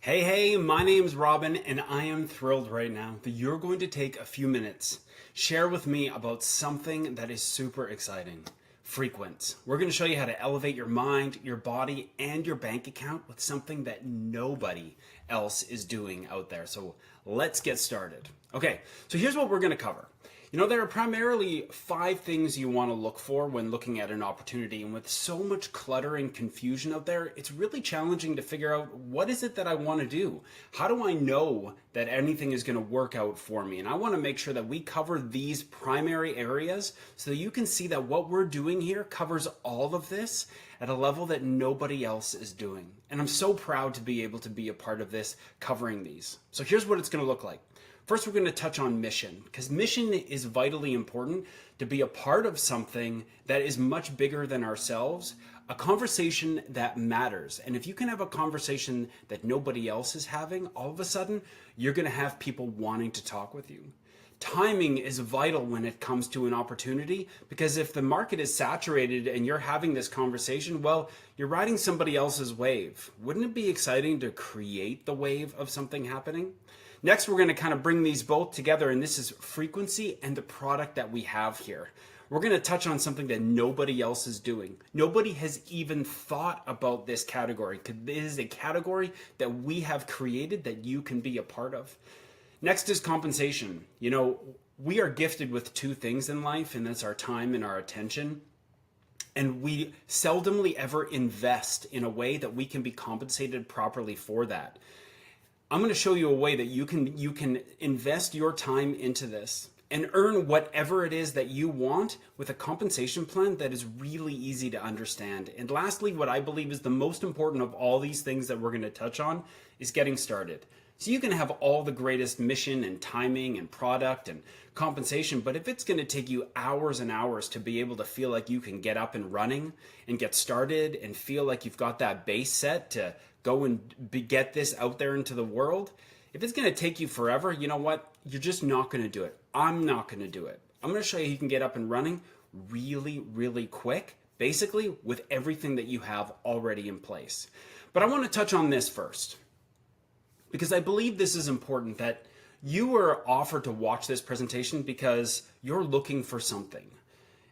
Hey, my name's Robin, and I am thrilled right now that you're going to take a few minutes, share with me about something that is super exciting. Frequent. We're going to show you how to elevate your mind, your body, and your bank account with something that nobody else is doing out there. So let's get started. Okay, so here's what we're going to cover. There are primarily 5 things you want to look for when looking at an opportunity, and with so much clutter and confusion out there, it's really challenging to figure out what is it that I want to do? How do I know that anything is going to work out for me? And I want to make sure that we cover these primary areas so that you can see that what we're doing here covers all of this at a level that nobody else is doing. And I'm so proud to be able to be a part of this, covering these. So here's what it's going to look like. First, we're going to touch on mission, because mission is vitally important to be a part of something that is much bigger than ourselves, a conversation that matters. And if you can have a conversation that nobody else is having, all of a sudden, you're going to have people wanting to talk with you. Timing is vital when it comes to an opportunity, because if the market is saturated and you're having this conversation, well, you're riding somebody else's wave. Wouldn't it be exciting to create the wave of something happening? Next, we're going to kind of bring these both together, and this is frequency and the product that we have here. We're going to touch on something that nobody else is doing. Nobody has even thought about this category. It is a category that we have created that you can be a part of. Next is compensation. We are gifted with 2 things in life, and that's our time and our attention. And we seldomly ever invest in a way that we can be compensated properly for that. I'm going to show you a way that you can invest your time into this and earn whatever it is that you want with a compensation plan that is really easy to understand. And lastly, what I believe is the most important of all these things that we're going to touch on is getting started. So you can have all the greatest mission and timing and product and compensation, but if it's going to take you hours and hours to be able to feel like you can get up and running and get started and feel like you've got that base set to go and get this out there into the world, if it's going to take you forever, you know what? You're just not going to do it. I'm not going to do it. I'm going to show you can get up and running really, really quick, basically with everything that you have already in place. But I want to touch on this first, because I believe this is important, that you were offered to watch this presentation because you're looking for something.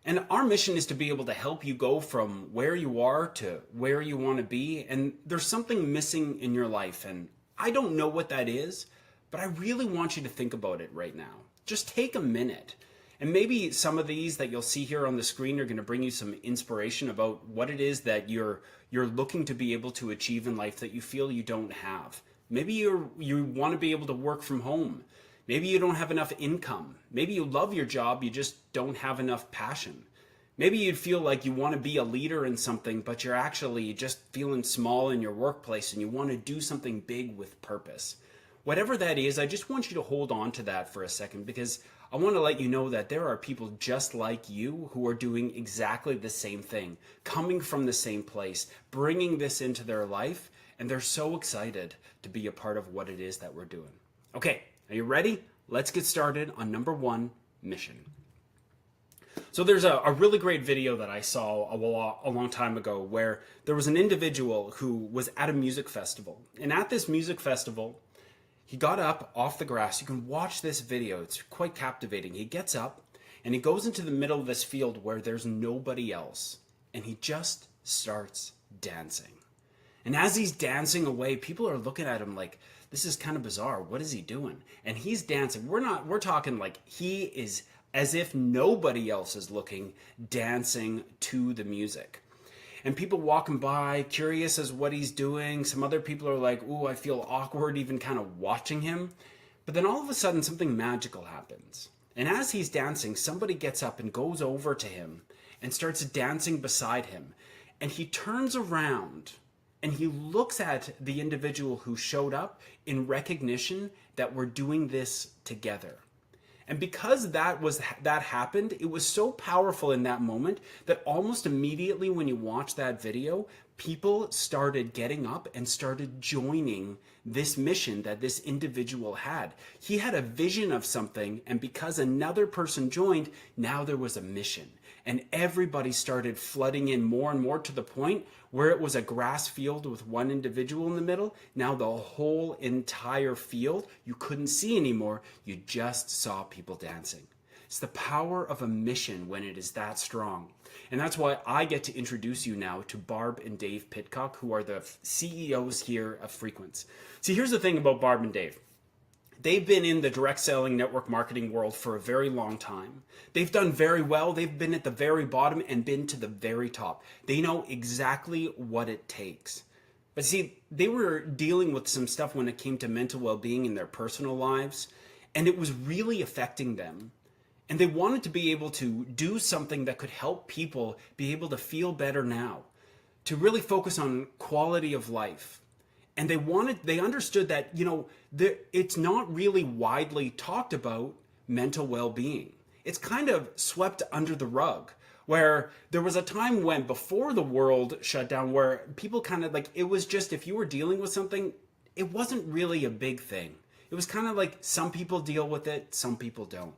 And our mission is to be able to help you go from where you are to where you want to be. And there's something missing in your life. And I don't know what that is, but I really want you to think about it right now. Just take a minute. And maybe some of these that you'll see here on the screen are going to bring you some inspiration about what it is that you're looking to be able to achieve in life that you feel you don't have. Maybe you want to be able to work from home. Maybe you don't have enough income. Maybe you love your job, you just don't have enough passion. Maybe you'd feel like you want to be a leader in something, but you're actually just feeling small in your workplace and you want to do something big with purpose. Whatever that is, I just want you to hold on to that for a second, because I want to let you know that there are people just like you who are doing exactly the same thing, coming from the same place, bringing this into their life, and they're so excited to be a part of what it is that we're doing. Okay. Are you ready? Let's get started on number 1, mission. So there's a really great video that I saw a long time ago where there was an individual who was at a music festival. And at this music festival, he got up off the grass. You can watch this video. It's quite captivating. He gets up and he goes into the middle of this field where there's nobody else. And he just starts dancing. And as he's dancing away, people are looking at him like, this is kind of bizarre. What is he doing? And he's dancing. We're talking like he is, as if nobody else is looking, dancing to the music. And people walking by, curious as what he's doing. Some other people are like, ooh, I feel awkward even kind of watching him. But then all of a sudden something magical happens. And as he's dancing, somebody gets up and goes over to him and starts dancing beside him. And he turns around and he looks at the individual who showed up in recognition that we're doing this together. And because that happened, it was so powerful in that moment that almost immediately when you watch that video, people started getting up and started joining this mission that this individual had. He had a vision of something, and because another person joined, now there was a mission. and everybody started flooding in more and more to the point where it was a grass field with one individual in the middle. Now the whole entire field you couldn't see anymore. You just saw people dancing. It's the power of a mission when it is that strong. And that's why I get to introduce you now to Barb and Dave Pitcock, who are the CEOs here of Frequence. See, here's the thing about Barb and Dave. They've been in the direct selling network marketing world for a very long time. They've done very well. They've been at the very bottom and been to the very top. They know exactly what it takes. But see, they were dealing with some stuff when it came to mental well-being in their personal lives, and it was really affecting them. And they wanted to be able to do something that could help people be able to feel better now, to really focus on quality of life. And they understood that, it's not really widely talked about mental well-being. It's kind of swept under the rug, where there was a time when before the world shut down where people kind of it was just, if you were dealing with something, it wasn't really a big thing. It was kind of like some people deal with it, some people don't.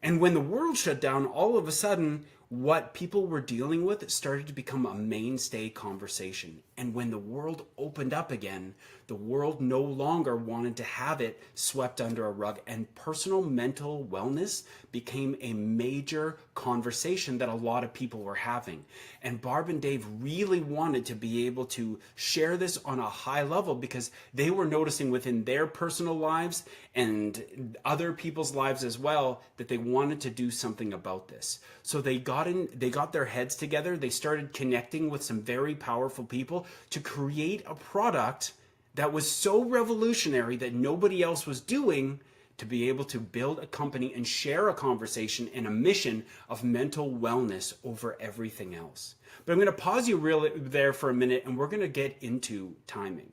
And when the world shut down, all of a sudden, what people were dealing with started to become a mainstay conversation. And when the world opened up again, the world no longer wanted to have it swept under a rug, and personal mental wellness became a major conversation that a lot of people were having. And Barb and Dave really wanted to be able to share this on a high level because they were noticing within their personal lives and other people's lives as well that they wanted to do something about this. So they got their heads together. They started connecting with some very powerful people to create a product that was so revolutionary that nobody else was doing, to be able to build a company and share a conversation and a mission of mental wellness over everything else. But I'm going to pause you really there for a minute, and we're going to get into timing.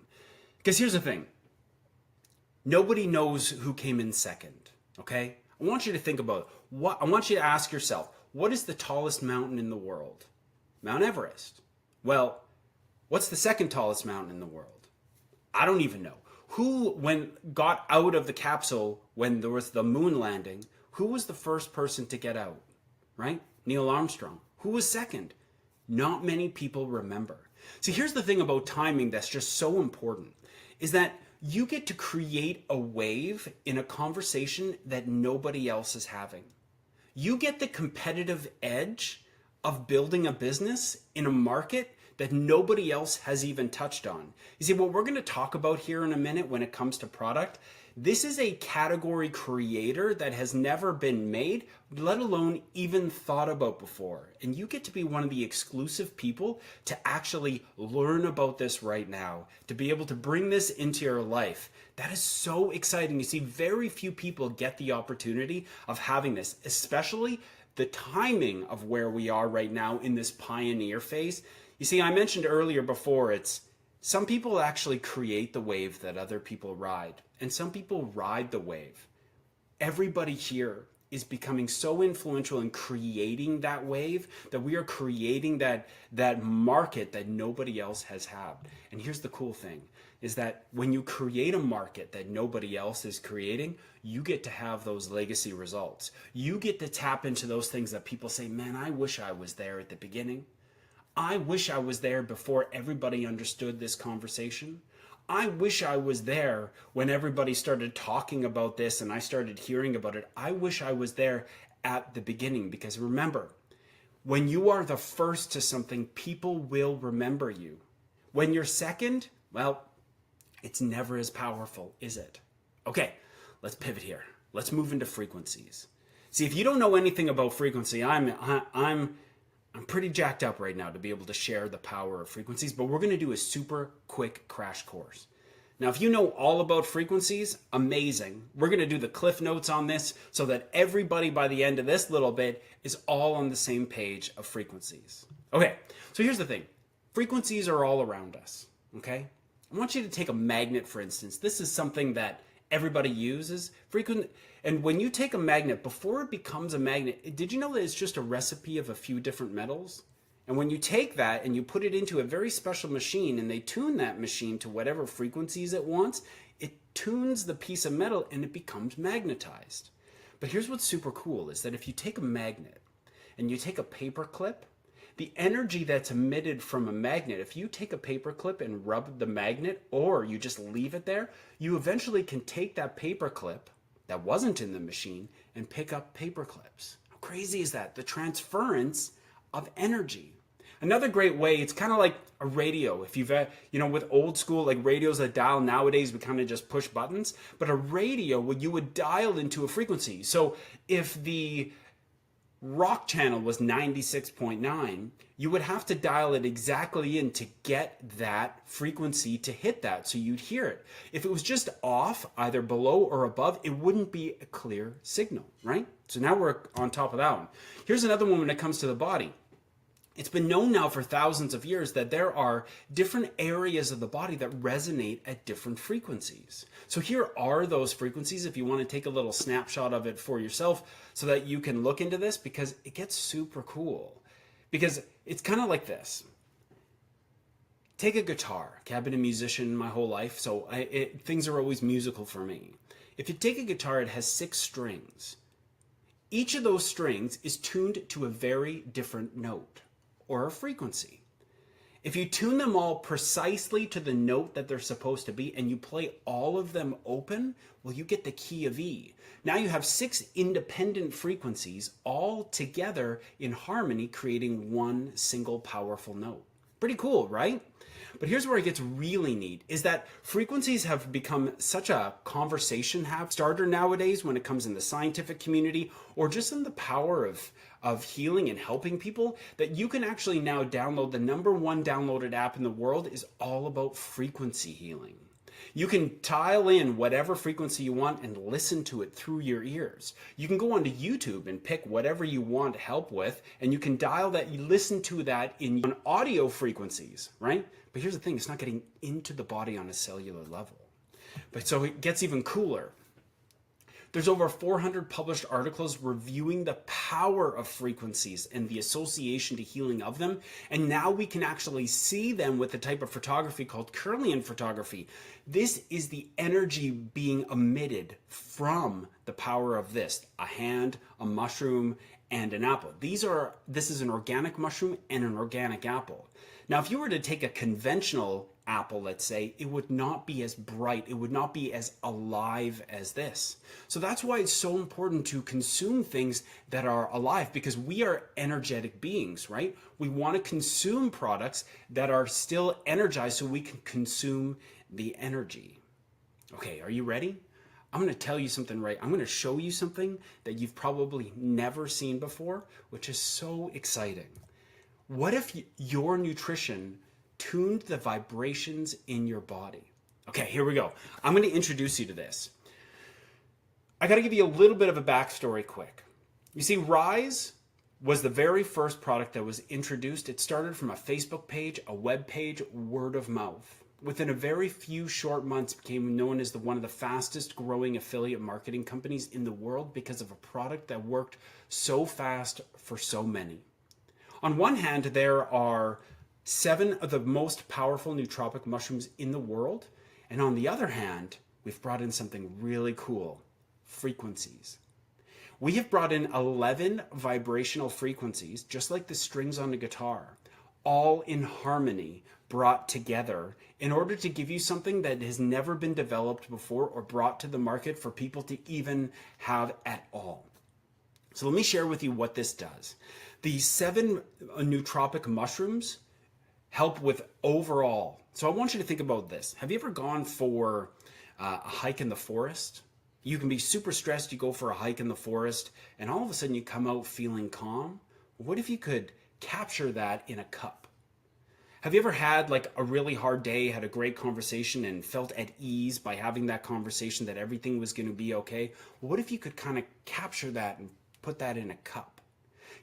Because here's the thing. Nobody knows who came in second, okay? I want you to think about I want you to ask yourself, what is the tallest mountain in the world? Mount Everest. Well, what's the second tallest mountain in the world? I don't even know. Who, got out of the capsule when there was the moon landing, who was the first person to get out, right? Neil Armstrong. Who was second? Not many people remember. See, here's the thing about timing that's just so important, is that you get to create a wave in a conversation that nobody else is having. You get the competitive edge of building a business in a market that nobody else has even touched on. You see, what we're going to talk about here in a minute when it comes to product, this is a category creator that has never been made, let alone even thought about before. And you get to be one of the exclusive people to actually learn about this right now, to be able to bring this into your life. That is so exciting. You see, very few people get the opportunity of having this, especially the timing of where we are right now in this pioneer phase. You see, I mentioned earlier before, some people actually create the wave that other people ride, and some people ride the wave. Everybody here is becoming so influential in creating that wave that we are creating that market that nobody else has had. And here's the cool thing, is that when you create a market that nobody else is creating, you get to have those legacy results. You get to tap into those things that people say, man, I wish I was there at the beginning. I wish I was there before everybody understood this conversation. I wish I was there when everybody started talking about this and I started hearing about it. I wish I was there at the beginning, because remember, when you are the first to something, people will remember you. When you're second, well, it's never as powerful, is it? Okay, let's pivot here. Let's move into frequencies. See, if you don't know anything about frequency, I'm pretty jacked up right now to be able to share the power of frequencies, but we're going to do a super quick crash course. Now, if you know all about frequencies, amazing. We're going to do the cliff notes on this so that everybody by the end of this little bit is all on the same page of frequencies. Okay, so here's the thing. Frequencies are all around us, okay? I want you to take a magnet, for instance. This is something that everybody uses. And when you take a magnet, before it becomes a magnet, did you know that it's just a recipe of a few different metals? And when you take that and you put it into a very special machine and they tune that machine to whatever frequencies it wants, it tunes the piece of metal and it becomes magnetized. But here's what's super cool, is that if you take a magnet and you take a paper clip, the energy that's emitted from a magnet, if you take a paper clip and rub the magnet or you just leave it there, you eventually can take that paper clip that wasn't in the machine and pick up paper clips. How crazy is that? The transference of energy. Another great way, it's kind of like a radio. If you've, with old school, like radios that dial nowadays, we kind of just push buttons. But a radio, you would dial into a frequency. So if the rock channel was 96.9, you would have to dial it exactly in to get that frequency to hit that, so you'd hear it. If it was just off, either below or above, it wouldn't be a clear signal, right? So now we're on top of that one. Here's another one when it comes to the body. It's been known now for thousands of years that there are different areas of the body that resonate at different frequencies. So here are those frequencies if you want to take a little snapshot of it for yourself so that you can look into this, because it gets super cool. Because it's kind of like this. Take a guitar. Okay, I've been a musician my whole life, so things are always musical for me. If you take a guitar, it has 6 strings. Each of those strings is tuned to a very different note or a frequency. If you tune them all precisely to the note that they're supposed to be and you play all of them open, well, you get the key of E. Now you have 6 independent frequencies all together in harmony, creating one single powerful note. Pretty cool, right? But here's where it gets really neat, is that frequencies have become such a conversation starter nowadays when it comes in the scientific community or just in the power of healing and helping people, that you can actually now download the #1 downloaded app in the world is all about frequency healing. You can tile in whatever frequency you want and listen to it through your ears. You can go onto YouTube and pick whatever you want help with, and you can dial that, you listen to that on audio frequencies, right? But here's the thing, it's not getting into the body on a cellular level. But so it gets even cooler. There's over 400 published articles reviewing the power of frequencies and the association to healing of them. And now we can actually see them with the type of photography called Kirlian photography. This is the energy being emitted from the power of this, a hand, a mushroom, and an apple. This is an organic mushroom and an organic apple. Now, if you were to take a conventional apple, let's say, it would not be as bright, it would not be as alive as this. So that's why it's so important to consume things that are alive, because we are energetic beings, right? We want to consume products that are still energized so we can consume the energy. Okay, are you ready? I'm going to tell you something right. I'm going to show you something that you've probably never seen before, which is so exciting. What if your nutrition tuned the vibrations in your body? Okay, here we go. I'm going to introduce you to this. I got to give you a little bit of a backstory quick. You see, Rise was the very first product that was introduced. It started from a Facebook page, a web page, word of mouth. Within a very few short months, became known as one of the fastest growing affiliate marketing companies in the world because of a product that worked so fast for so many. On one hand, there are 7 of the most powerful nootropic mushrooms in the world. And on the other hand, we've brought in something really cool, frequencies. We have brought in 11 vibrational frequencies, just like the strings on the guitar, all in harmony, brought together in order to give you something that has never been developed before or brought to the market for people to even have at all. So let me share with you what this does. These 7 nootropic mushrooms help with overall. So I want you to think about this. Have you ever gone for a hike in the forest? You can be super stressed, you go for a hike in the forest, and all of a sudden you come out feeling calm. What if you could capture that in a cup? Have you ever had like a really hard day, had a great conversation and felt at ease by having that conversation that everything was going to be okay? Well, what if you could kind of capture that and put that in a cup?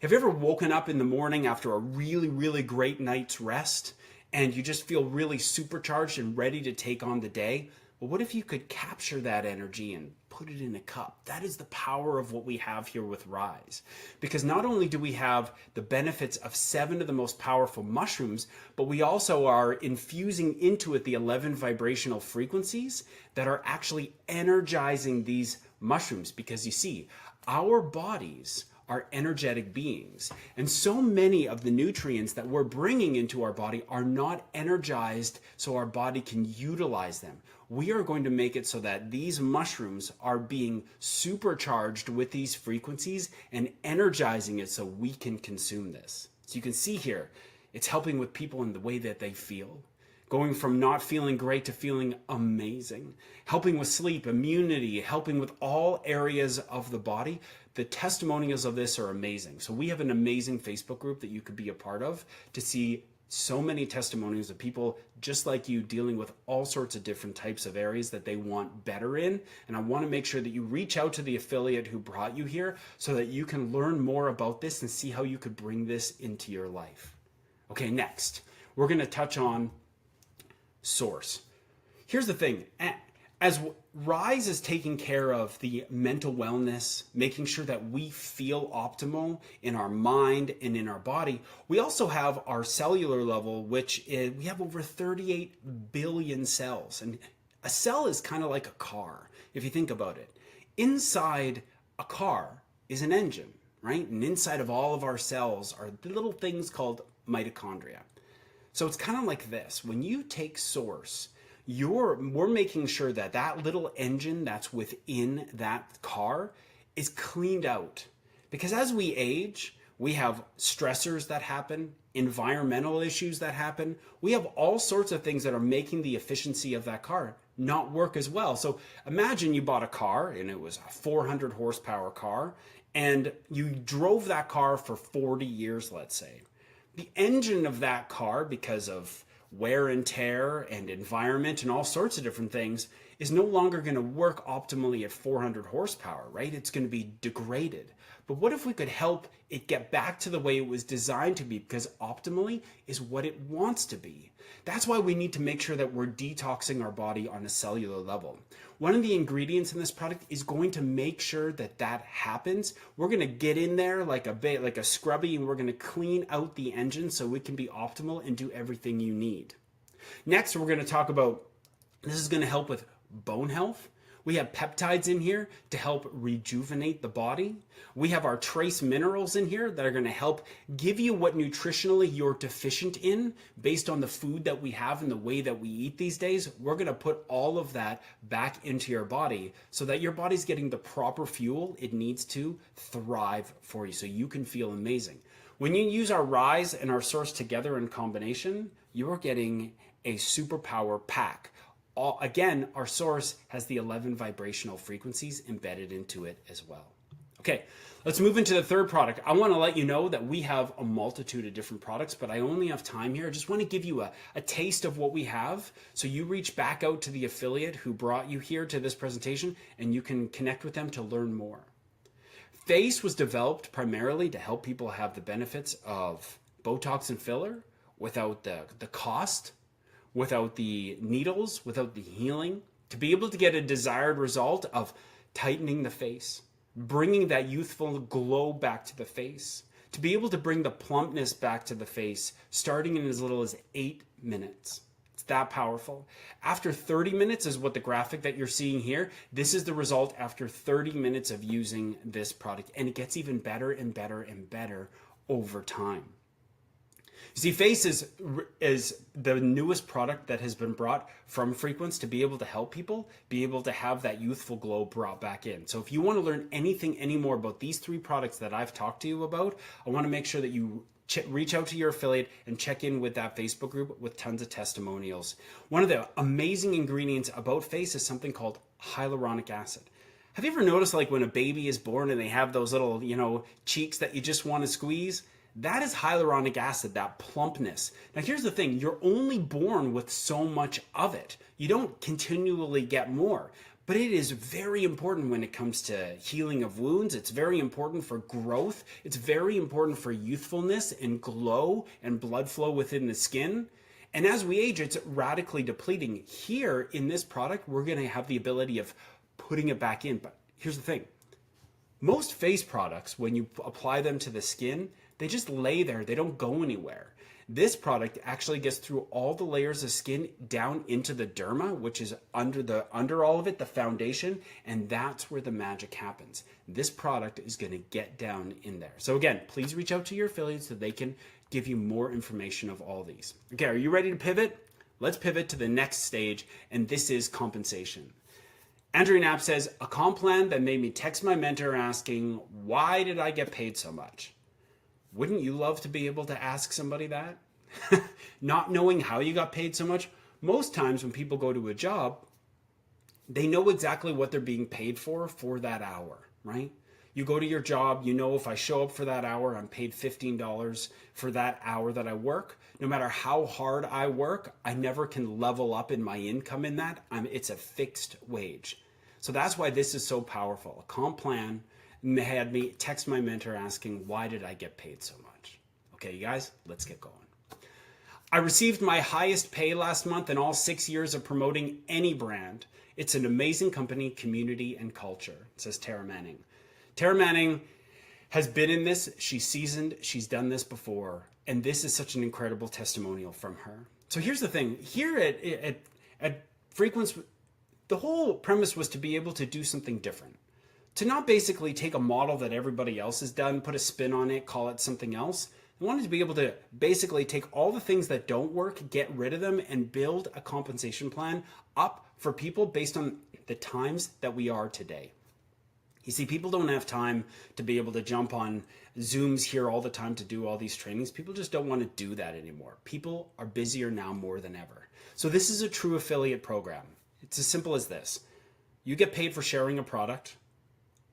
Have you ever woken up in the morning after a really, really great night's rest and you just feel really supercharged and ready to take on the day? Well, what if you could capture that energy and put it in a cup? That is the power of what we have here with Rise. Because not only do we have the benefits of 7 of the most powerful mushrooms, but we also are infusing into it the 11 vibrational frequencies that are actually energizing these mushrooms. Because you see, our bodies are energetic beings. And so many of the nutrients that we're bringing into our body are not energized so our body can utilize them. We are going to make it so that these mushrooms are being supercharged with these frequencies and energizing it so we can consume this. So you can see here, it's helping with people in the way that they feel. Going from not feeling great to feeling amazing. Helping with sleep, immunity, helping with all areas of the body. The testimonials of this are amazing. So we have an amazing Facebook group that you could be a part of to see so many testimonials of people just like you dealing with all sorts of different types of areas that they want better in. And I want to make sure that you reach out to the affiliate who brought you here so that you can learn more about this and see how you could bring this into your life. Okay, next, we're going to touch on source. Here's the thing. As Rise is taking care of the mental wellness, making sure that we feel optimal in our mind and in our body, we also have our cellular level, which is, we have over 38 billion cells. And a cell is kind of like a car, if you think about it. Inside a car is an engine, right? And inside of all of our cells are the little things called mitochondria. So it's kind of like this. When you take source, we're making sure that that little engine that's within that car is cleaned out. Because as we age, we have stressors that happen, environmental issues that happen. We have all sorts of things that are making the efficiency of that car not work as well. So imagine you bought a car and it was a 400 horsepower car and you drove that car for 40 years, let's say. The engine of that car, because of wear and tear and environment and all sorts of different things, is no longer going to work optimally at 400 horsepower, right? It's going to be degraded. But what if we could help it get back to the way it was designed to be? Because optimally is what it wants to be. That's why we need to make sure that we're detoxing our body on a cellular level. One of the ingredients in this product is going to make sure that that happens. We're going to get in there like a scrubby, and we're going to clean out the engine so it can be optimal and do everything you need. Next, we're going to talk about, this is going to help with bone health. We have peptides in here to help rejuvenate the body. We have our trace minerals in here that are going to help give you what nutritionally you're deficient in based on the food that we have and the way that we eat these days. We're going to put all of that back into your body so that your body's getting the proper fuel it needs to thrive for you so you can feel amazing. When you use our Rise and our Source together in combination, you're getting a superpower pack. Again, our Source has the 11 vibrational frequencies embedded into it as well. Okay, let's move into the third product. I want to let you know that we have a multitude of different products, but I only have time here. I just want to give you a taste of what we have. So you reach back out to the affiliate who brought you here to this presentation, and you can connect with them to learn more. Face was developed primarily to help people have the benefits of Botox and filler without the cost, without the needles, without the healing, to be able to get a desired result of tightening the face, bringing that youthful glow back to the face, to be able to bring the plumpness back to the face, starting in as little as 8 minutes. It's that powerful. After 30 minutes is what the graphic that you're seeing here. This is the result after 30 minutes of using this product, and it gets even better and better and better over time. You see, Face is the newest product that has been brought from Frequence to be able to help people be able to have that youthful glow brought back in. So if you want to learn anything anymore about these three products that I've talked to you about, I want to make sure that you reach out to your affiliate and check in with that Facebook group with tons of testimonials. One of the amazing ingredients about Face is something called hyaluronic acid. Have you ever noticed, like, when a baby is born and they have those little, cheeks that you just want to squeeze? That is hyaluronic acid, that plumpness. Now here's the thing, you're only born with so much of it. You don't continually get more, but it is very important when it comes to healing of wounds. It's very important for growth. It's very important for youthfulness and glow and blood flow within the skin. And as we age, it's radically depleting. Here in this product, we're gonna have the ability of putting it back in. But here's the thing, most face products, when you apply them to the skin, they just lay there. They don't go anywhere. This product actually gets through all the layers of skin down into the derma, which is under all of it, the foundation, and that's where the magic happens. This product is going to get down in there. So again, please reach out to your affiliates so they can give you more information of all these. Okay, are you ready to pivot? Let's pivot to the next stage, and this is compensation. Andrew Knapp says, a comp plan that made me text my mentor asking, why did I get paid so much? Wouldn't you love to be able to ask somebody that? Not knowing how you got paid so much. Most times when people go to a job, they know exactly what they're being paid for that hour, right? You go to your job, you know, if I show up for that hour, I'm paid $15 for that hour that I work. No matter how hard I work, I never can level up in my income in that. It's a fixed wage. So that's why this is so powerful. A comp plan had me text my mentor asking, why did I get paid so much? Okay, you guys, let's get going. I received my highest pay last month in all 6 years of promoting any brand. It's an amazing company, community, and culture, says Tara Manning. Tara Manning has been in this. She's seasoned. She's done this before. And this is such an incredible testimonial from her. So here's the thing. Here at Frequence, the whole premise was to be able to do something different. To not basically take a model that everybody else has done, put a spin on it, call it something else. I wanted to be able to basically take all the things that don't work, get rid of them, and build a compensation plan up for people based on the times that we are today. You see, people don't have time to be able to jump on Zooms here all the time to do all these trainings. People just don't want to do that anymore. People are busier now more than ever. So this is a true affiliate program. It's as simple as this. You get paid for sharing a product,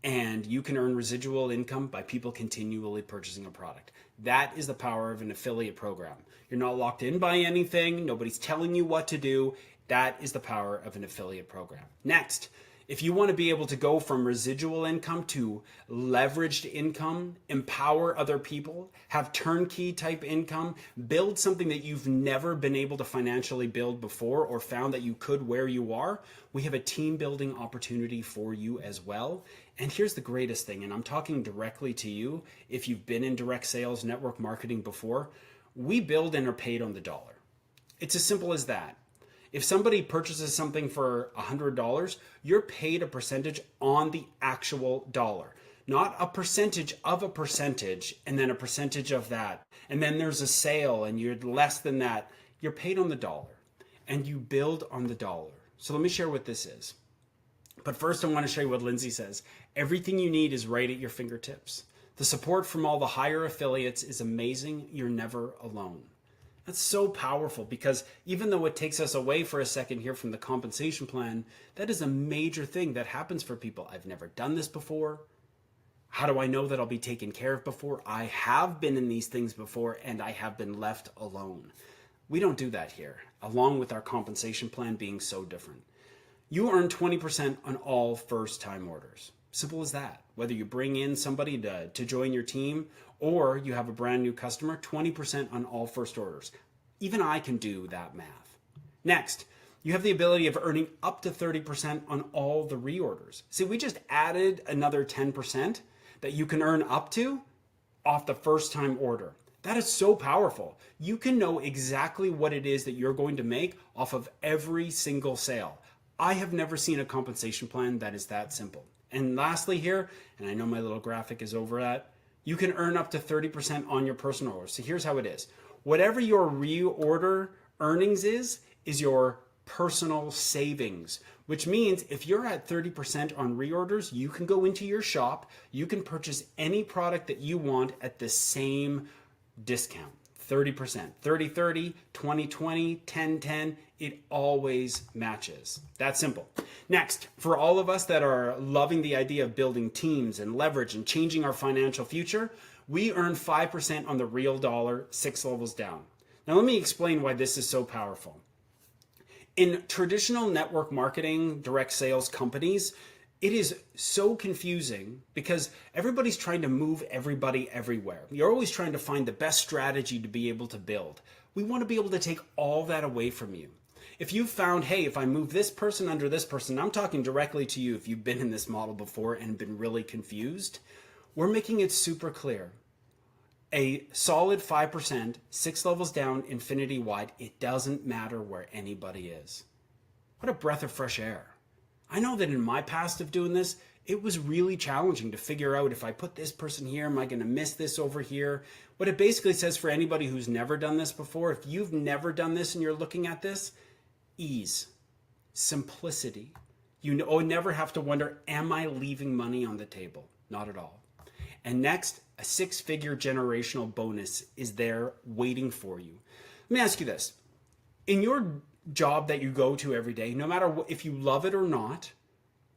and you can earn residual income by people continually purchasing a product. That is the power of an affiliate program. You're not locked in by anything. Nobody's telling you what to do. That is the power of an affiliate program. Next, if you want to be able to go from residual income to leveraged income, empower other people, have turnkey type income, build something that you've never been able to financially build before or found that you could where you are, we have a team building opportunity for you as well. And here's the greatest thing, and I'm talking directly to you if you've been in direct sales, network marketing before, we build and are paid on the dollar. It's as simple as that. If somebody purchases something for $100, you're paid a percentage on the actual dollar, not a percentage of a percentage and then a percentage of that. And then there's a sale and you're less than that. You're paid on the dollar and you build on the dollar. So let me share what this is. But first I want to show you what Lindsay says. Everything you need is right at your fingertips. The support from all the higher affiliates is amazing. You're never alone. That's so powerful because even though it takes us away for a second here from the compensation plan, that is a major thing that happens for people. I've never done this before. How do I know that I'll be taken care of before? I have been in these things before and I have been left alone. We don't do that here, along with our compensation plan being so different. You earn 20% on all first-time orders. Simple as that. Whether you bring in somebody to join your team or you have a brand new customer, 20% on all first orders. Even I can do that math. Next, you have the ability of earning up to 30% on all the reorders. See, we just added another 10% that you can earn up to off the first time order. That is so powerful. You can know exactly what it is that you're going to make off of every single sale. I have never seen a compensation plan that is that simple. And lastly here, and I know my little graphic is over that, you can earn up to 30% on your personal orders. So here's how it is. Whatever your reorder earnings is your personal savings, which means if you're at 30% on reorders, you can go into your shop, you can purchase any product that you want at the same discount. 30%, 30-30, 20-20, 10-10, it always matches. That's simple. Next, for all of us that are loving the idea of building teams and leverage and changing our financial future, we earn 5% on the real dollar, 6 levels down. Now let me explain why this is so powerful. In traditional network marketing, direct sales companies, it is so confusing because everybody's trying to move everybody everywhere. You're always trying to find the best strategy to be able to build. We want to be able to take all that away from you. If you found, hey, if I move this person under this person, I'm talking directly to you if you've been in this model before and been really confused, we're making it super clear. A solid 5%, 6 levels down, infinity wide. It doesn't matter where anybody is. What a breath of fresh air. I know that in my past of doing this, it was really challenging to figure out, if I put this person here, am I going to miss this over here? What it basically says for anybody who's never done this before, if you've never done this and you're looking at this, ease, simplicity. You never have to wonder, am I leaving money on the table? Not at all. And next, a 6-figure generational bonus is there waiting for you. Let me ask you this. In your job that you go to every day, no matter if you love it or not,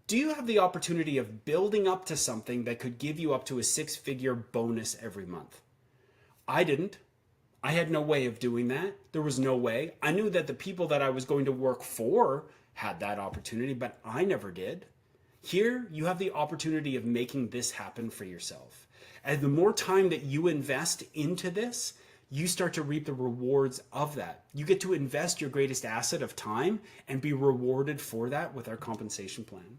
do you have the opportunity of building up to something that could give you up to a 6-figure bonus every month? I didn't. I had no way of doing that. There was no way. I knew that the people that I was going to work for had that opportunity, but I never did. Here, you have the opportunity of making this happen for yourself. And the more time that you invest into this, you start to reap the rewards of that. You get to invest your greatest asset of time and be rewarded for that with our compensation plan.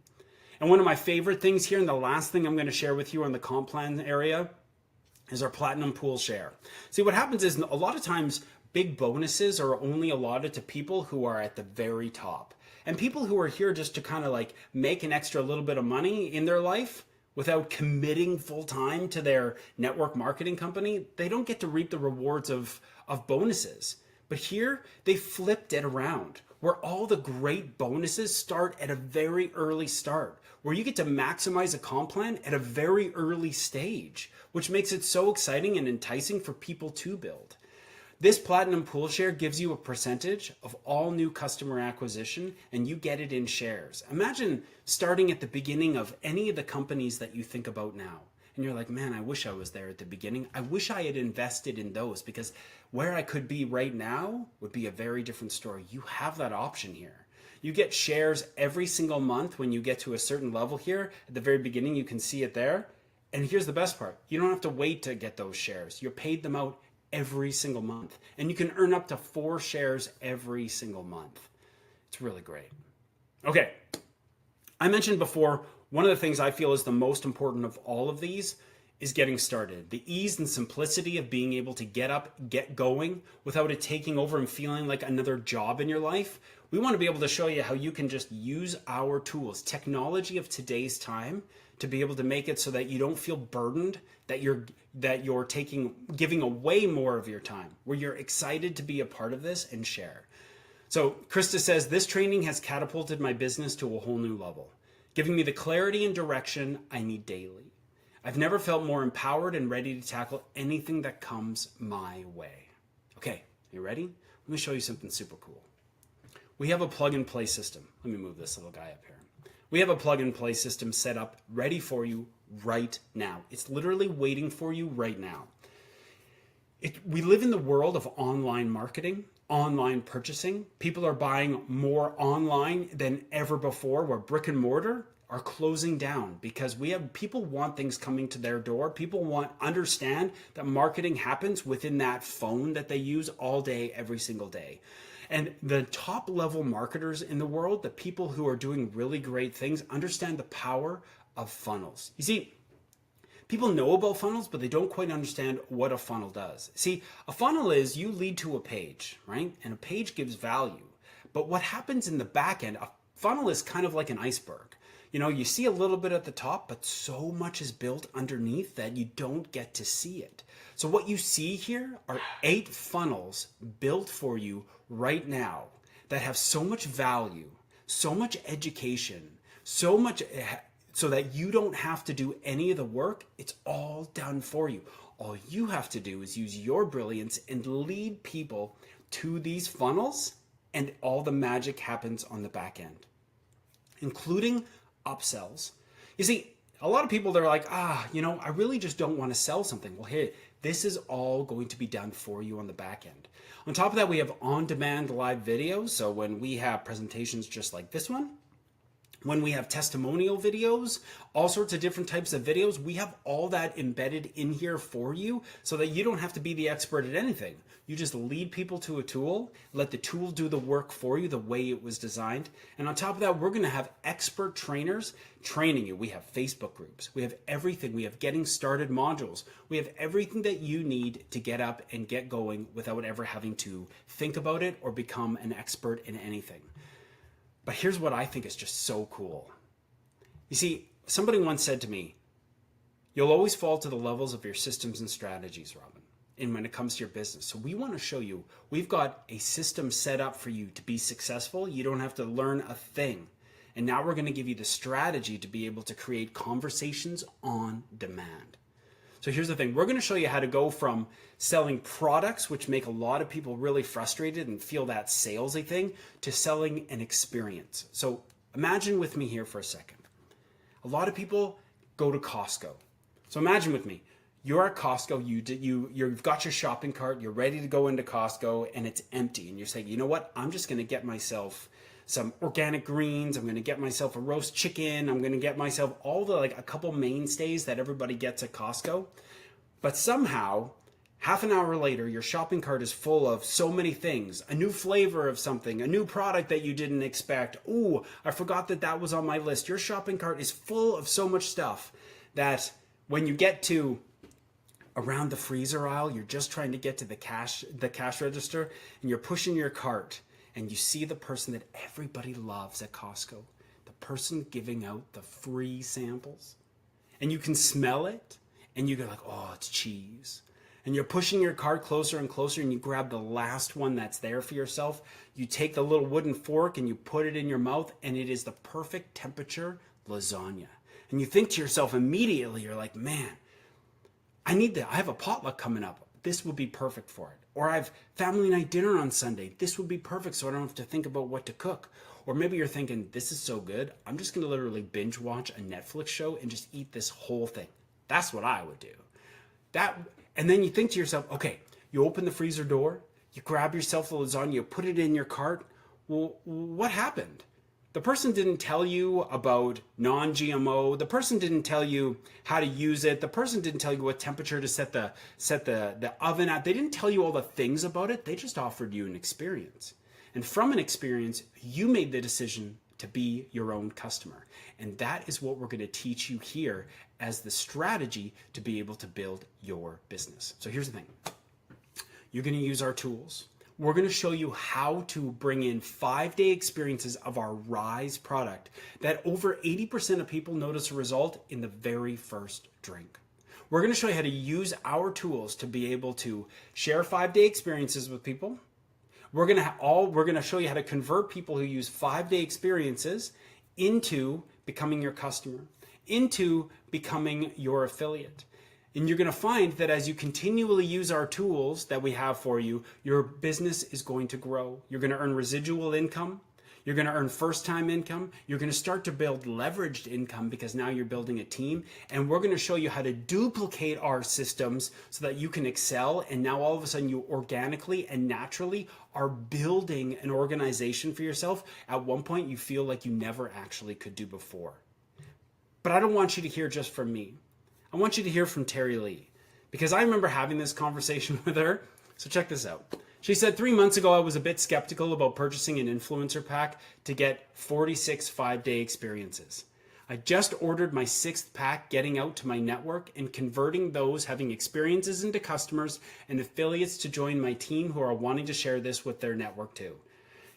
And one of my favorite things here, and the last thing I'm going to share with you on the comp plan area, is our platinum pool share. See, what happens is a lot of times big bonuses are only allotted to people who are at the very top. And people who are here just to kind of like make an extra little bit of money in their life without committing full time to their network marketing company, they don't get to reap the rewards of bonuses. But here, they flipped it around, where all the great bonuses start at a very early start, where you get to maximize a comp plan at a very early stage, which makes it so exciting and enticing for people to build. This platinum pool share gives you a percentage of all new customer acquisition, and you get it in shares. Imagine starting at the beginning of any of the companies that you think about now. And you're like, man, I wish I was there at the beginning. I wish I had invested in those, because where I could be right now would be a very different story. You have that option here. You get shares every single month when you get to a certain level here. At the very beginning, you can see it there. And here's the best part. You don't have to wait to get those shares. You're paid them out every single month. And you can earn up to 4 shares every single month. It's really great. Okay. I mentioned before, one of the things I feel is the most important of all of these is getting started. The ease and simplicity of being able to get up, get going without it taking over and feeling like another job in your life. We want to be able to show you how you can just use our tools, technology of today's time, to be able to make it so that you don't feel burdened, that you're giving away more of your time, where you're excited to be a part of this and share. So Krista says, this training has catapulted my business to a whole new level, giving me the clarity and direction I need daily. I've never felt more empowered and ready to tackle anything that comes my way. Okay, you ready? Let me show you something super cool. We have a plug and play system. Let me move this little guy up here. We have a plug and play system set up ready for you right now. It's literally waiting for you right now. We live in the world of online marketing, online purchasing. People are buying more online than ever before, where brick and mortar are closing down because people want things coming to their door. People understand that marketing happens within that phone that they use all day, every single day. And the top level marketers in the world, the people who are doing really great things, understand the power of funnels. You see, people know about funnels, but they don't quite understand what a funnel does. See, a funnel is you lead to a page, right? And a page gives value. But what happens in the back end, a funnel is kind of like an iceberg. You know, you see a little bit at the top, but so much is built underneath that you don't get to see it. So what you see here are 8 funnels built for you right now that have so much value, so much education, so much so that you don't have to do any of the work. It's all done for you. All you have to do is use your brilliance and lead people to these funnels, and all the magic happens on the back end, including upsells. You see, a lot of people, they're like, I really just don't want to sell something. Well, hey, this is all going to be done for you on the back end. On top of that, we have on-demand live videos. So when we have presentations just like this one, when we have testimonial videos, all sorts of different types of videos, we have all that embedded in here for you so that you don't have to be the expert at anything. You just lead people to a tool, let the tool do the work for you the way it was designed. And on top of that, we're going to have expert trainers training you. We have Facebook groups. We have everything. We have getting started modules. We have everything that you need to get up and get going without ever having to think about it or become an expert in anything. But here's what I think is just so cool. You see, somebody once said to me, you'll always fall to the levels of your systems and strategies, Robin, and when it comes to your business. So we want to show you, we've got a system set up for you to be successful. You don't have to learn a thing. And now we're going to give you the strategy to be able to create conversations on demand. So here's the thing. We're going to show you how to go from selling products, which make a lot of people really frustrated and feel that salesy thing, to selling an experience. So imagine with me here for a second. A lot of people go to Costco. So imagine with me. You're at Costco, you've got your shopping cart, you're ready to go into Costco, and it's empty. And you're saying, you know what? I'm just going to get myself some organic greens. I'm going to get myself a roast chicken. I'm going to get myself all the a couple mainstays that everybody gets at Costco. But somehow, half an hour later, your shopping cart is full of so many things. A new flavor of something, a new product that you didn't expect. Ooh, I forgot that was on my list. Your shopping cart is full of so much stuff that when you get to around the freezer aisle, you're just trying to get to the cash register, and you're pushing your cart. And you see the person that everybody loves at Costco, the person giving out the free samples. And you can smell it, and you go like, oh, it's cheese. And you're pushing your cart closer and closer, and you grab the last one that's there for yourself. You take the little wooden fork, and you put it in your mouth, and it is the perfect temperature lasagna. And you think to yourself immediately, you're like, man, I need that. I have a potluck coming up. This would be perfect for it. Or I have family night dinner on Sunday. This would be perfect so I don't have to think about what to cook. Or maybe you're thinking, this is so good, I'm just going to literally binge watch a Netflix show and just eat this whole thing. That's what I would do. And then you think to yourself, okay, you open the freezer door, you grab yourself the lasagna, you put it in your cart. Well, what happened? The person didn't tell you about non-GMO. The person didn't tell you how to use it. The person didn't tell you what temperature to set the oven at. They didn't tell you all the things about it. They just offered you an experience. And from an experience, you made the decision to be your own customer. And that is what we're going to teach you here as the strategy to be able to build your business. So here's the thing. You're going to use our tools. We're going to show you how to bring in 5-day experiences of our Rise product that over 80% of people notice a result in the very first drink. We're going to show you how to use our tools to be able to share 5-day experiences with people. We're going to show you how to convert people who use 5-day experiences into becoming your customer, into becoming your affiliate. And you're going to find that as you continually use our tools that we have for you, your business is going to grow. You're going to earn residual income. You're going to earn first-time income. You're going to start to build leveraged income because now you're building a team. And we're going to show you how to duplicate our systems so that you can excel. And now all of a sudden you organically and naturally are building an organization for yourself at one point you feel like you never actually could do before. But I don't want you to hear just from me. I want you to hear from Terry Lee, because I remember having this conversation with her. So check this out. She said 3 months ago, I was a bit skeptical about purchasing an influencer pack to get 46 5-day experiences. I just ordered my 6th pack, getting out to my network and converting those having experiences into customers and affiliates to join my team who are wanting to share this with their network too.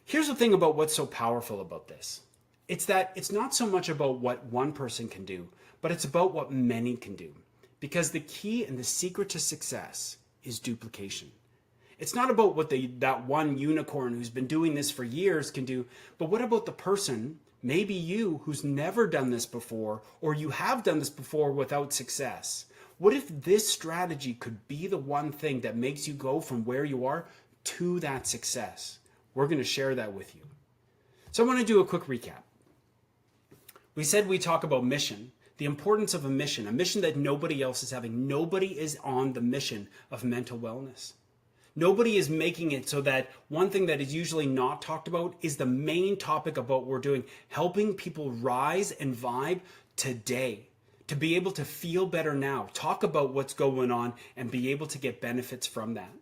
Here's the thing about what's so powerful about this. It's that it's not so much about what one person can do, but it's about what many can do. Because the key and the secret to success is duplication. It's not about what that one unicorn who's been doing this for years can do, but what about the person, maybe you, who's never done this before, or you have done this before without success? What if this strategy could be the one thing that makes you go from where you are to that success? We're going to share that with you. So I want to do a quick recap. We said we talk about mission. The importance of a mission that nobody else is having. Nobody is on the mission of mental wellness. Nobody is making it so that one thing that is usually not talked about is the main topic of what we're doing, helping people rise and vibe today, to be able to feel better now, talk about what's going on, and be able to get benefits from that.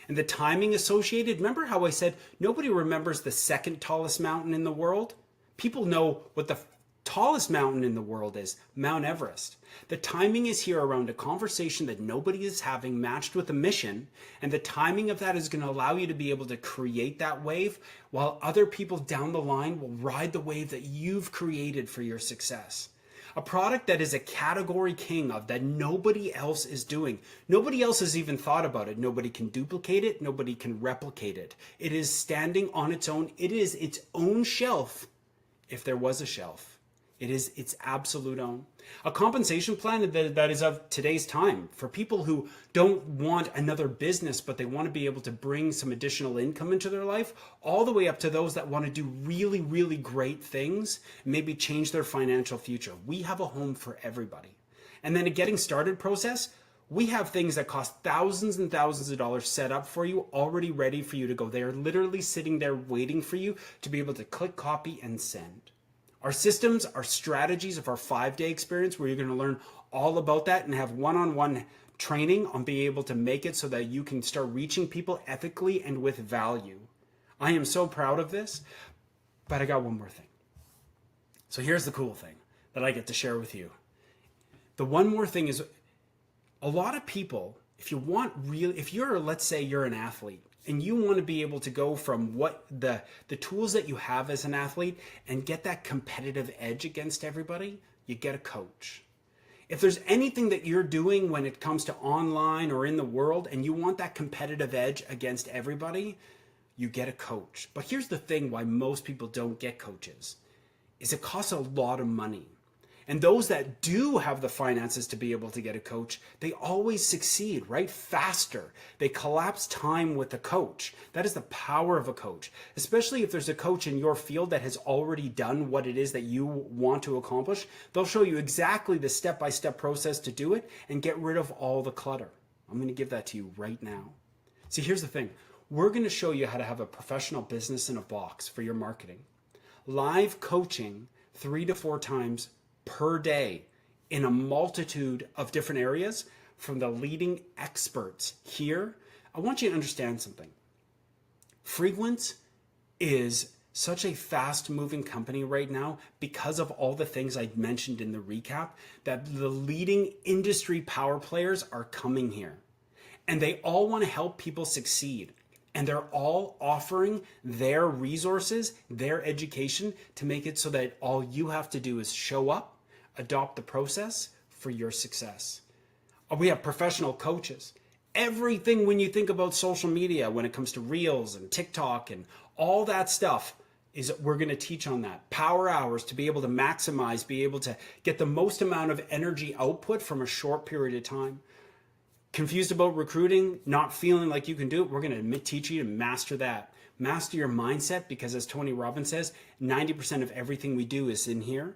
And the timing associated, remember how I said nobody remembers the second tallest mountain in the world? People know what the tallest mountain in the world is, Mount Everest. The timing is here around a conversation that nobody is having matched with a mission, and the timing of that is going to allow you to be able to create that wave while other people down the line will ride the wave that you've created for your success. A product that is a category king of that nobody else is doing. Nobody else has even thought about it. Nobody can duplicate it. Nobody can replicate it. It is standing on its own. It is its own shelf, if there was a shelf. It is its absolute own. A compensation plan that is of today's time for people who don't want another business, but they want to be able to bring some additional income into their life, all the way up to those that want to do really, really great things, maybe change their financial future. We have a home for everybody. And then a getting started process, we have things that cost thousands and thousands of dollars set up for you, already ready for you to go. They are literally sitting there waiting for you to be able to click, copy, and send. Our systems, our strategies of our 5-day experience where you're going to learn all about that and have one-on-one training on being able to make it so that you can start reaching people ethically and with value. I am so proud of this, but I got one more thing. So here's the cool thing that I get to share with you. The one more thing is a lot of people, if you're, let's say you're an athlete, and you want to be able to go from what the tools that you have as an athlete and get that competitive edge against everybody, you get a coach. If there's anything that you're doing when it comes to online or in the world and you want that competitive edge against everybody, you get a coach. But here's the thing why most people don't get coaches, is it costs a lot of money. And those that do have the finances to be able to get a coach, they always succeed, right? Faster. They collapse time with the coach. That is the power of a coach, especially if there's a coach in your field that has already done what it is that you want to accomplish. They'll show you exactly the step-by-step process to do it and get rid of all the clutter. I'm going to give that to you right now. See, here's the thing. We're going to show you how to have a professional business in a box for your marketing. Live coaching 3 to 4 times per day in a multitude of different areas from the leading experts here. I want you to understand something. Frequent is such a fast-moving company right now because of all the things I mentioned in the recap, that the leading industry power players are coming here. And they all want to help people succeed. And they're all offering their resources, their education to make it so that all you have to do is show up, adopt the process for your success. We have professional coaches. Everything when you think about social media, when it comes to Reels and TikTok and all that stuff, is we're going to teach on that. Power hours to be able to maximize, be able to get the most amount of energy output from a short period of time. Confused about recruiting, not feeling like you can do it, we're going to teach you to master that. Master your mindset, because as Tony Robbins says, 90% of everything we do is in here.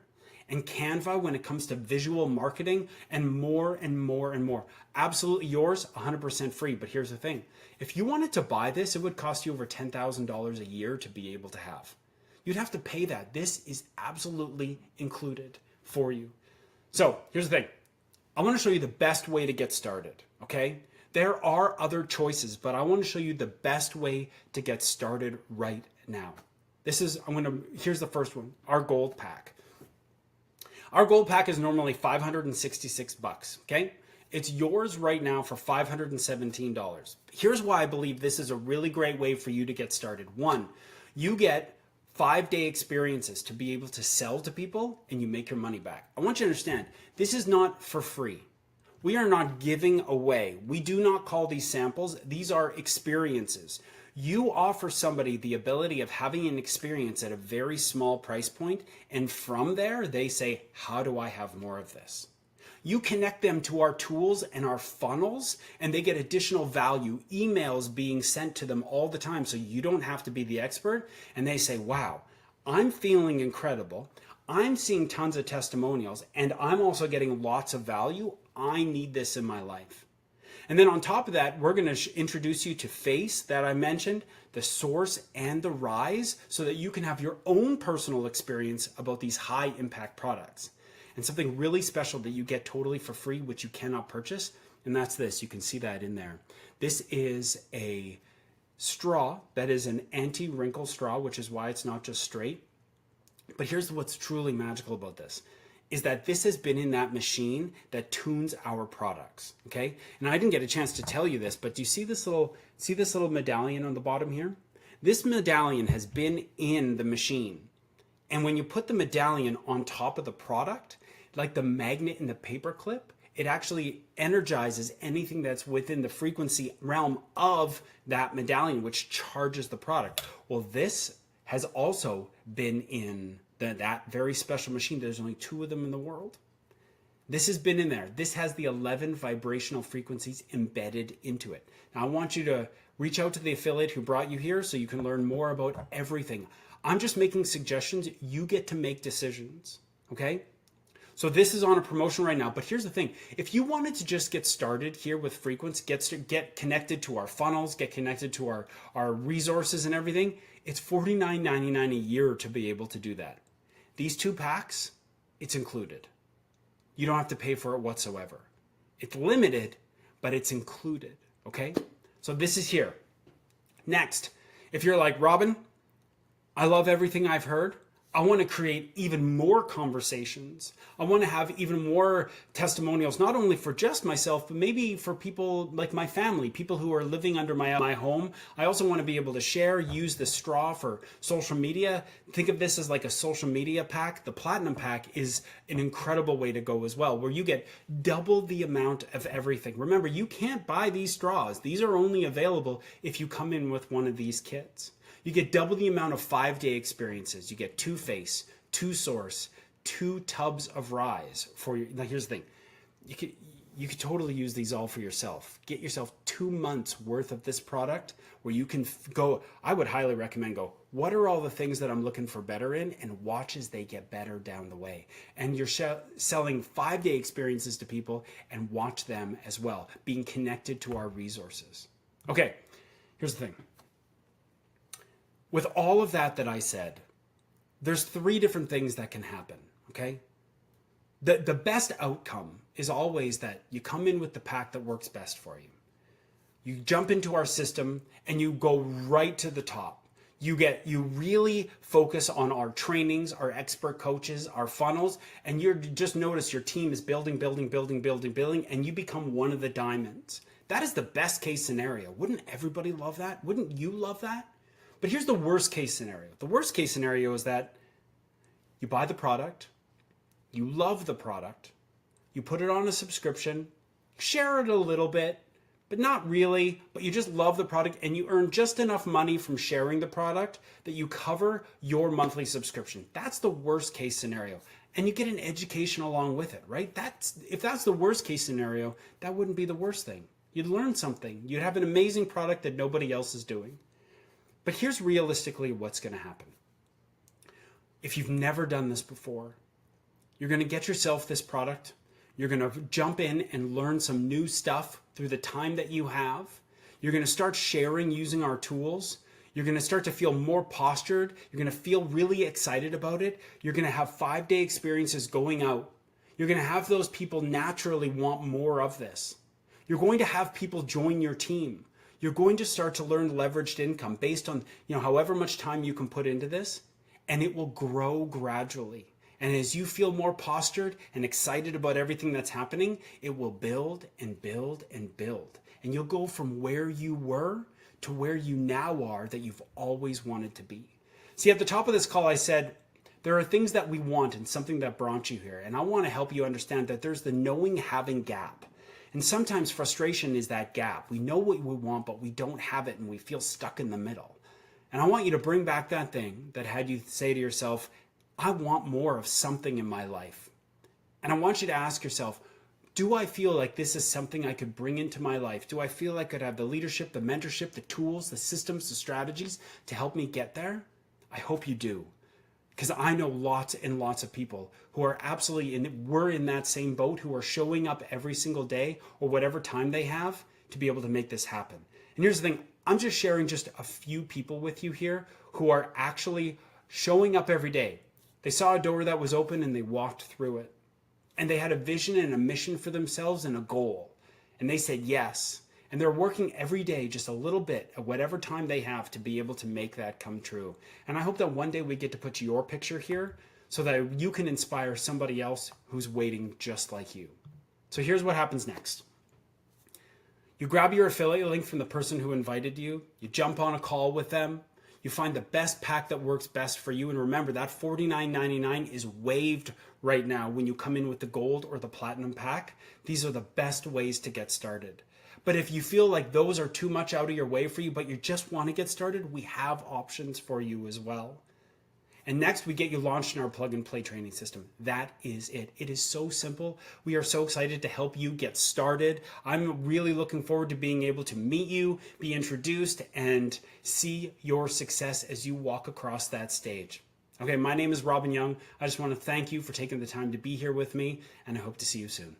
And Canva when it comes to visual marketing, and more and more and more. Absolutely yours, 100% free. But here's the thing. If you wanted to buy this, it would cost you over $10,000 a year to be able to have. You'd have to pay that. This is absolutely included for you. So here's the thing. I want to show you the best way to get started, okay? There are other choices, but I want to show you the best way to get started right now. Here's the first one, our gold pack. Our gold pack is normally $566, okay? It's yours right now for $517. Here's why I believe this is a really great way for you to get started. One, you get 5-day experiences to be able to sell to people and you make your money back. I want you to understand, this is not for free. We are not giving away. We do not call these samples. These are experiences. You offer somebody the ability of having an experience at a very small price point, and from there they say, how do I have more of this? You connect them to our tools and our funnels, and they get additional value, emails being sent to them all the time, so you don't have to be the expert, and they say, wow, I'm feeling incredible. I'm seeing tons of testimonials, and I'm also getting lots of value. I need this in my life. And then on top of that, we're going to introduce you to Face that I mentioned, the Source, and the Rise, so that you can have your own personal experience about these high impact products. And something really special that you get totally for free, which you cannot purchase, and that's this. You can see that in there. This is a straw that is an anti-wrinkle straw, which is why it's not just straight. But here's what's truly magical about this, is that this has been in that machine that tunes our products, okay? And I didn't get a chance to tell you this, but do you see this little medallion on the bottom here? This medallion has been in the machine. And when you put the medallion on top of the product, like the magnet in the paper clip, it actually energizes anything that's within the frequency realm of that medallion, which charges the product. Well, this has also been in that very special machine. There's only 2 of them in the world. This has been in there. This has the 11 vibrational frequencies embedded into it. Now, I want you to reach out to the affiliate who brought you here so you can learn more about everything. I'm just making suggestions. You get to make decisions, okay? So this is on a promotion right now, but here's the thing. If you wanted to just get started here with Frequency, get connected to our funnels, get connected to our resources and everything, it's $49.99 a year to be able to do that. These 2 packs, it's included. You don't have to pay for it whatsoever. It's limited, but it's included, okay? So this is here. Next, if you're like, Robin, I love everything I've heard. I want to create even more conversations. I want to have even more testimonials, not only for just myself, but maybe for people like my family, people who are living under my home. I also want to be able to share, use the straw for social media. Think of this as like a social media pack. The Platinum pack is an incredible way to go as well, where you get double the amount of everything. Remember, you can't buy these straws. These are only available if you come in with one of these kits. You get double the amount of 5-day experiences. You get 2 Face, 2 Source, 2 tubs of Rise for your. Now here's the thing, you could totally use these all for yourself. Get yourself 2 months worth of this product where you can go. I would highly recommend go. What are all the things that I'm looking for better in, and watch as they get better down the way. And you're selling 5-day experiences to people, and watch them as well, being connected to our resources. Okay, here's the thing. With all of that I said, there's 3 different things that can happen, okay? The best outcome is always that you come in with the pack that works best for you. You jump into our system and you go right to the top. You really focus on our trainings, our expert coaches, our funnels, and you just notice your team is building, and you become one of the diamonds. That is the best case scenario. Wouldn't everybody love that? Wouldn't you love that? But here's the worst case scenario. The worst case scenario is that you buy the product, you love the product, you put it on a subscription, share it a little bit, but not really, but you just love the product and you earn just enough money from sharing the product that you cover your monthly subscription. That's the worst case scenario. And you get an education along with it, right? If that's the worst case scenario, that wouldn't be the worst thing. You'd learn something. You'd have an amazing product that nobody else is doing. But here's realistically what's going to happen. If you've never done this before, you're going to get yourself this product. You're going to jump in and learn some new stuff through the time that you have. You're going to start sharing using our tools. You're going to start to feel more postured. You're going to feel really excited about it. You're going to have 5-day experiences going out. You're going to have those people naturally want more of this. You're going to have people join your team. You're going to start to learn leveraged income based on, however much time you can put into this, and it will grow gradually. And as you feel more postured and excited about everything that's happening, it will build and build and build. And you'll go from where you were to where you now are that you've always wanted to be. See, at the top of this call, I said, there are things that we want and something that brought you here. And I want to help you understand that there's the knowing having gap. And sometimes frustration is that gap. We know what we want, but we don't have it and we feel stuck in the middle. And I want you to bring back that thing that had you say to yourself, I want more of something in my life. And I want you to ask yourself, do I feel like this is something I could bring into my life? Do I feel like I could have the leadership, the mentorship, the tools, the systems, the strategies to help me get there? I hope you do. Because I know lots and lots of people who are absolutely we're in that same boat, who are showing up every single day or whatever time they have, to be able to make this happen. And here's the thing, I'm just sharing just a few people with you here who are actually showing up every day. They saw a door that was open and they walked through it. And they had a vision and a mission for themselves and a goal. And they said yes. And they're working every day just a little bit at whatever time they have to be able to make that come true. And I hope that one day we get to put your picture here so that you can inspire somebody else who's waiting just like you. So here's what happens next. You grab your affiliate link from the person who invited you. You jump on a call with them. You find the best pack that works best for you. And remember, that $49.99 is waived right now when you come in with the gold or the platinum pack. These are the best ways to get started. But if you feel like those are too much out of your way for you, but you just want to get started, we have options for you as well. And next, we get you launched in our plug and play training system. That is it. It is so simple. We are so excited to help you get started. I'm really looking forward to being able to meet you, be introduced, and see your success as you walk across that stage. Okay, my name is Robin Young. I just want to thank you for taking the time to be here with me, and I hope to see you soon.